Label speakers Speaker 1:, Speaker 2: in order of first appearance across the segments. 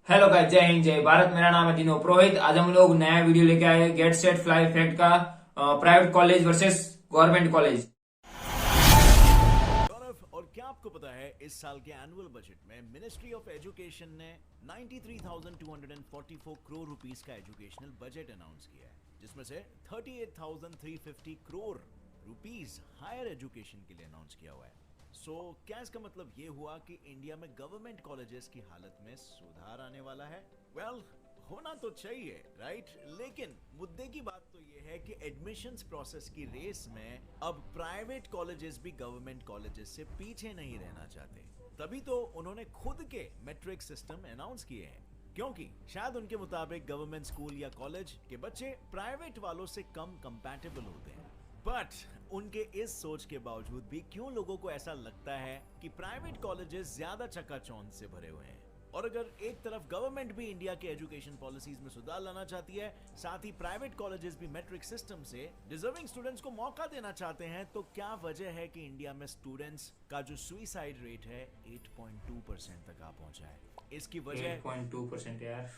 Speaker 1: Hello guys, जय हिंद जय भारत। मेरा नाम है दिनो पुरोहित। आज हम लोग नया वीडियो लेके आए गेट सेट फ्लाई फैक्ट का, private college versus government college.
Speaker 2: और क्या आपको पता है इस साल के एनुअल बजट में मिनिस्ट्री ऑफ एजुकेशन ने 93,244 करोड़ रुपीस का एजुकेशनल बजट अनाउंस किया है, जिसमें से 38,350 करोड़ रुपीस हायर एजुकेशन के लिए अनाउंस किया हुआ है। क्या इसका मतलब ये हुआ कि इंडिया में गवर्नमेंट कॉलेजेस की हालत में सुधार आने वाला है? होना तो चाहिए, राइट? लेकिन मुद्दे की बात तो ये है कि एडमिशंस प्रोसेस की रेस में अब प्राइवेट कॉलेजेस भी गवर्नमेंट कॉलेजेस से पीछे नहीं रहना चाहते। तभी तो उन्होंने खुद के मैट्रिक सिस्टम अनाउंस किए हैं, क्योंकि शायद उनके मुताबिक गवर्नमेंट स्कूल या कॉलेज के बच्चे प्राइवेट वालों से कम कंपैटिबल होते हैं। बट उनके इस सोच के बावजूद भी क्यों लोगों को ऐसा लगता है कि प्राइवेट कॉलेजेस ज्यादा चकाचौंध से भरे हुए हैं? और अगर एक तरफ गवर्नमेंट भी इंडिया के एजुकेशन पॉलिसीज में सुधार लाना चाहती है, साथ ही प्राइवेट कॉलेजेस भी मैट्रिक सिस्टम से डिजर्विंग स्टूडेंट्स को मौका देना चाहते हैं, तो क्या वजह है कि इंडिया में स्टूडेंट्स का जो सुसाइड रेट है 8.2% तक आ पहुंचा है? इसकी वजह
Speaker 1: 8.2% यार,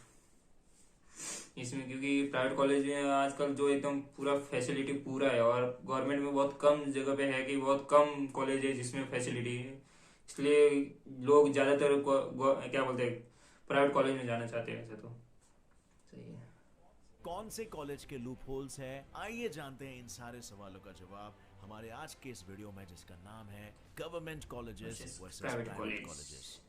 Speaker 1: इसमें क्योंकि प्राइवेट कॉलेज में आजकल जो एकदम पूरा फैसिलिटी पूरा है, और गवर्नमेंट में बहुत कम जगह पे है कि बहुत कम कॉलेज है जिसमें फैसिलिटी है, इसलिए लोग ज्यादातर क्या बोलते हैं प्राइवेट कॉलेज में जाना चाहते हैं। ऐसा तो सही है।
Speaker 2: कौन से कॉलेज के लूप होल्स है, आइए जानते हैं इन सारे सवालों का जवाब हमारे आज के इस वीडियो में, जिसका नाम है government colleges versus private colleges.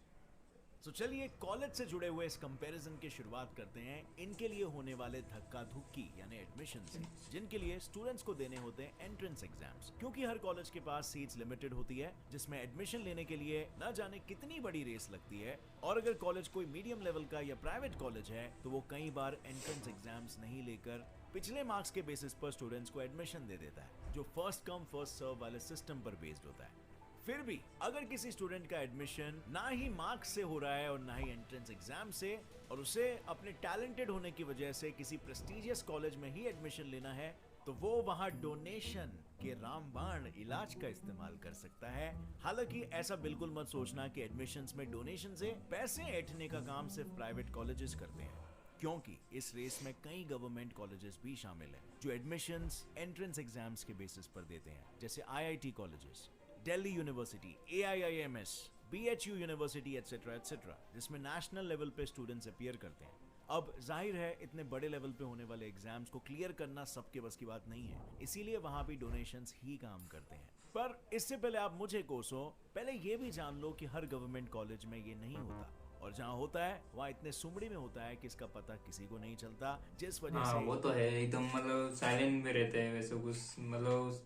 Speaker 2: तो चलिए कॉलेज से जुड़े हुए इस कंपैरिजन की शुरुआत करते हैं इनके लिए होने वाले धक्का धुक्की यानी एडमिशन से, जिनके लिए स्टूडेंट्स को देने होते हैं एंट्रेंस एग्जाम्स। क्योंकि हर कॉलेज के पास सीट्स लिमिटेड होती है, जिसमें एडमिशन लेने के लिए न जाने कितनी बड़ी रेस लगती है। और अगर कॉलेज कोई मीडियम लेवल का या प्राइवेट कॉलेज है, तो वो कई बार एंट्रेंस एग्जाम्स नहीं लेकर पिछले मार्क्स के बेसिस पर स्टूडेंट्स को एडमिशन दे देता है, जो फर्स्ट कम फर्स्ट सर्व वाले सिस्टम पर बेस्ड होता है। फिर भी अगर किसी स्टूडेंट का एडमिशन ना ही मार्क्स से हो रहा है और ना ही एंट्रेंस एग्जाम से, और उसे अपने टैलेंटेड होने की वजह से किसी प्रेस्टिजियस कॉलेज में ही एडमिशन लेना है, तो वो वहां डोनेशन के रामबाण इलाज का इस्तेमाल कर सकता है। हालांकि ऐसा बिल्कुल मत सोचना कि एडमिशंस में डोनेशन से पैसे ऐंठने का काम सिर्फ प्राइवेट कॉलेजेस करते हैं, क्योंकि इस रेस में कई गवर्नमेंट कॉलेजेस भी शामिल हैं, जो एडमिशंस एंट्रेंस एग्जाम्स के बेसिस पर देते हैं, जैसे IIT colleges, Delhi university, AIIMS, BHU university etcetera etcetera, जिसमें नेशनल लेवल पे स्टूडेंट्स अपीयर करते हैं। अब जाहिर है इतने बड़े लेवल पे होने वाले एग्जाम्स को क्लियर करना सबके बस की बात नहीं है, इसीलिए वहां भी डोनेशंस ही काम करते हैं। पर इससे पहले आप मुझे कोसो, पहले ये भी जान लो कि हर गवर्नमेंट कॉलेज में ये नहीं होता, और जहाँ होता है वहाँ इतने सुमड़ी में होता है कि इसका पता किसी को नहीं चलता, जिस वजह से
Speaker 1: वो तो है, एकदम मतलब साइलेंट में रहते हैं, वैसे कुछ मतलब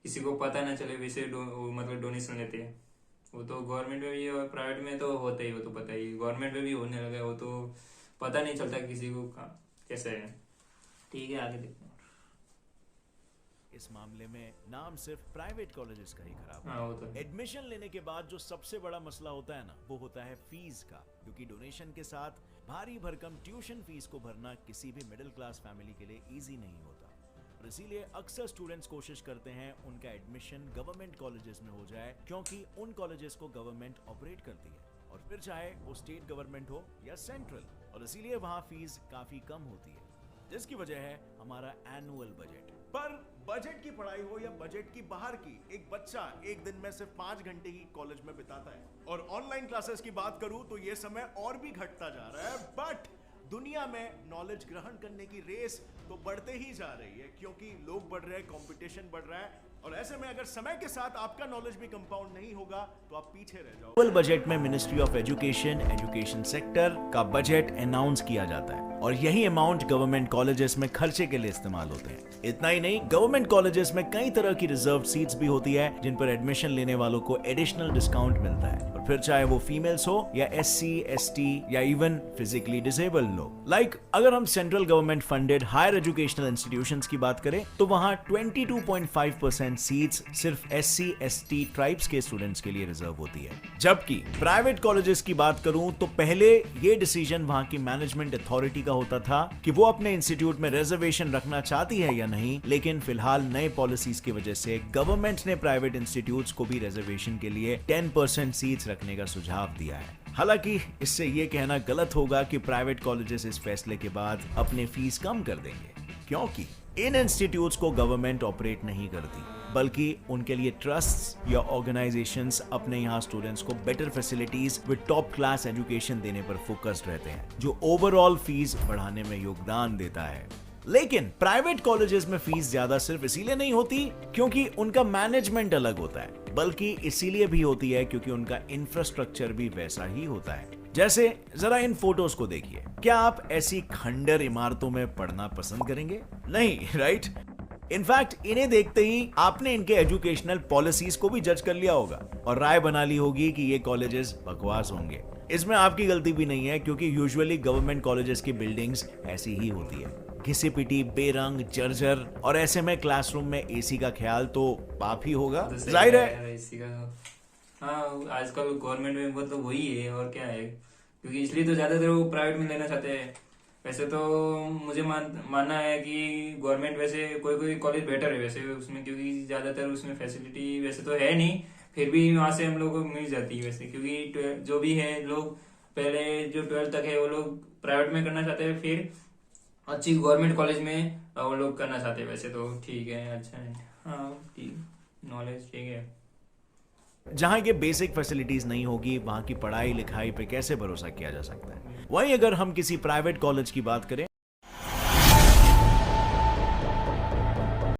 Speaker 1: किसी को पता ना चले वैसे मतलब डोनेशन लेते हैं। वो तो गवर्नमेंट में भी और प्राइवेट में तो होता ही, वो तो पता ही, गवर्नमेंट में भी होने लगा, वो तो पता नहीं चलता किसी को कैसे है। ठीक है, आगे देखते हैं।
Speaker 2: इस मामले में नाम सिर्फ प्राइवेट कॉलेजेस का ही खराब
Speaker 1: हाँ, वो तो है।
Speaker 2: एडमिशन लेने के बाद जो सबसे बड़ा मसला होता है ना, वो होता है फीस का, क्योंकि डोनेशन के साथ भारी भरकम ट्यूशन फीस को भरना किसी भी मिडिल क्लास फैमिली के लिए इजी नहीं होता, और इसीलिए अक्सर स्टूडेंट्स कोशिश करते हैं उनका एडमिशन गवर्नमेंट कॉलेजेस में हो जाए, क्योंकि उन कॉलेजेस को गवर्नमेंट ऑपरेट करती है, और फिर चाहे वो स्टेट गवर्नमेंट हो या सेंट्रल, और इसीलिए वहां फीस काफी कम होती है, जिसकी वजह है हमारा एनुअल बजट। पर बजट की पढ़ाई हो या बजट की बाहर की, एक बच्चा एक दिन में सिर्फ 5 घंटे ही कॉलेज में बिताता है, और ऑनलाइन क्लासेस की बात करूं तो ये समय और भी घटता जा रहा है। बट दुनिया में नॉलेज ग्रहण करने की रेस तो बढ़ते ही जा रही है, क्योंकि लोग बढ़ रहे हैं, कंपटीशन बढ़ रहा है, और ऐसे में अगर समय के साथ आपका नॉलेज भी कंपाउंड नहीं होगा तो आप पीछे रह जाओगे। एनुअल बजट में मिनिस्ट्री ऑफ एजुकेशन सेक्टर का बजट अनाउंस किया जाता है, और यही अमाउंट गवर्नमेंट कॉलेजेस में खर्चे के लिए इस्तेमाल होते हैं। इतना ही नहीं, गवर्नमेंट कॉलेजेस में कई तरह की रिजर्व सीट्स भी होती है, जिन पर एडमिशन लेने वालों को एडिशनल डिस्काउंट मिलता है, और फिर चाहे वो फीमेल्स हो या SC, ST या इवन फिजिकली डिसेबल्ड लोग। अगर हम central government funded higher educational institutions की बात करें, तो वहां 22.5% सीट्स सिर्फ SC, ST ट्राइब्स के स्टूडेंट्स के लिए रिजर्व होती है। जबकि प्राइवेट कॉलेजेस की बात करूं तो पहले ये डिसीजन वहां की मैनेजमेंट अथॉरिटी का होता था कि वो अपने इंस्टीट्यूट में रिजर्वेशन रखना चाहती है या नहीं, लेकिन फिलहाल नए पॉलिसीज की वजह से गवर्नमेंट ने प्राइवेट इंस्टीट्यूट्स को भी रिजर्वेशन के लिए 10% सीट्स रखने का सुझाव दिया है। हालांकि इससे ये कहना गलत होगा कि प्राइवेट कॉलेजेस इस फैसले के बाद अपनी फीस कम कर देंगे, क्योंकि इन इंस्टीट्यूट्स को गवर्नमेंट ऑपरेट नहीं करती, बल्कि उनके लिए ट्रस्ट्स या ऑर्गेनाइजेशंस अपने यहाँ स्टूडेंट्स को better facilities with top class education देने पर फोकस्ड रहते हैं, जो ओवरऑल फीस बढ़ाने में योगदान देता है। लेकिन प्राइवेट कॉलेजेस में फीस ज्यादा सिर्फ इसीलिए नहीं होती क्योंकि उनका मैनेजमेंट अलग होता है, बल्कि इसीलिए भी होती है क्योंकि उनका इंफ्रास्ट्रक्चर भी वैसा ही होता है। जैसे जरा इन फोटोज को देखिए, क्या आप ऐसी खंडर इमारतों में पढ़ना पसंद करेंगे? नहीं, राइट? इनफैक्ट इन्हें देखते ही आपने इनके एजुकेशनल पॉलिसीज को भी जज कर लिया होगा और राय बना ली होगी कि ये कॉलेजेस बकवास होंगे। इसमें आपकी गलती भी नहीं है, क्योंकि यूजुअली गवर्नमेंट कॉलेजेस की बिल्डिंग्स ऐसी ही होती है, घिसी पिटी, बेरंग, जर्जर, और ऐसे में क्लासरूम में एसी का ख्याल तो पाप ही होगा, जाहिर है।
Speaker 1: एसी का हाँ, आजकल गवर्नमेंट में वो तो वही है, और क्या है, क्योंकि इसलिए तो ज्यादातर वो प्राइवेट में लेना चाहते हैं। वैसे तो मुझे मानना है कि गवर्नमेंट वैसे कोई कोई कॉलेज बेटर है वैसे उसमें, क्योंकि ज्यादातर उसमें फैसिलिटी वैसे तो है नहीं, फिर भी वहां से हम लोग को मिल जाती है वैसे, क्योंकि जो भी है लोग पहले जो 12th तक है वो लोग प्राइवेट में करना चाहते हैं, फिर अच्छी गवर्नमेंट कॉलेज में वो लोग करना चाहते हैं। वैसे तो ठीक है, अच्छा है, हाँ ठीक, नॉलेज ठीक है।
Speaker 2: जहां ये बेसिक फैसिलिटीज नहीं होगी, वहां की पढ़ाई लिखाई पे कैसे भरोसा किया जा सकता है? वहीं अगर हम किसी प्राइवेट कॉलेज की बात करें